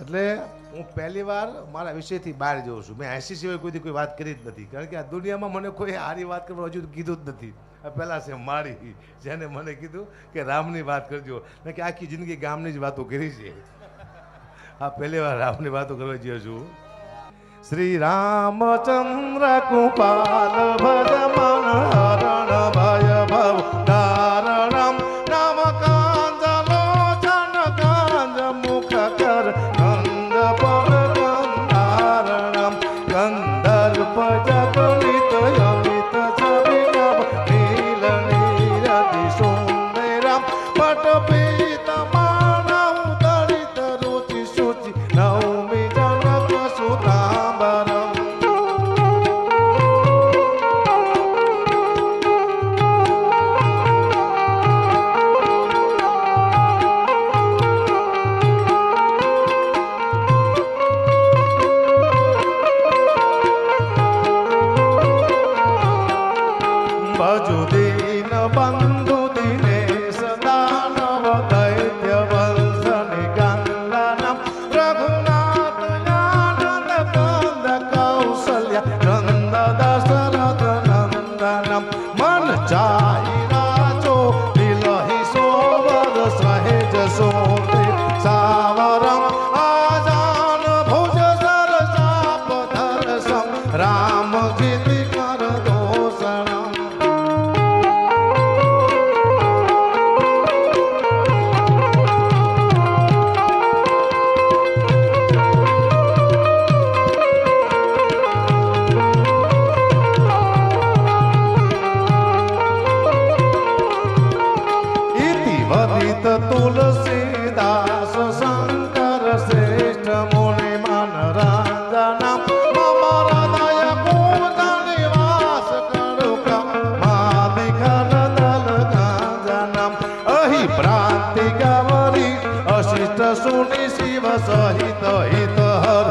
એટલે હું પહેલી વાર મારા વિષયથી બહાર જઉં છું. મેં 80 સિવાય કોઈથી કોઈ વાત કરી જ નથી, કારણ કે આ દુનિયામાં મને કોઈ સારી વાત કરવા હજુ કીધું જ નથી. આ પહેલાં છે મારી, જેને મને કીધું કે રામની વાત કરજો, મેં કે આખી જિંદગી ગામની જ વાતો કરી છે. આ પહેલી વાર રામની વાતો કરવા જઈએ છું. શ્રી રામચંદ્ર કૃપાલ ભજ મન હરણ ભય ભવ તારણમ નામ કાંજલો જન કાંજ મુખ કર ગંધ પર ગંધારણમ ગંધર્પ જગલિત અમિત છવિનવ નીલ નીરતિ સુંદરમ પટ પીત માનવ દલિત રુચિ શુચિ નવમી જનક સુતાંબરમ. ભજુ દીન બંધુ દિનેશ દાનવ દૈત્ય વંશ નિગંદનમ રઘુનાથ આનંદ કંદ કૌશલ્ય નંદ દશરથ નંદનમ મન ચાઈ રાજો દિલહી સોવર સહેજ સોતે સાવરમ આજાન ભુજ સર ચાપ ધરસમ રામ જીતિ કર દોષણમ. વદિત તુલસીદાસ શંકર શ્રેષ્ઠ મુનિ મન રંજનમ મમ હૃદય કૂટ નિવાસ કરુક માદિઘન દલ ગંજનમ અહી ભ્રાંતિ ગવરી અશિષ્ટ સુનિ શિવ સહિત હિત હર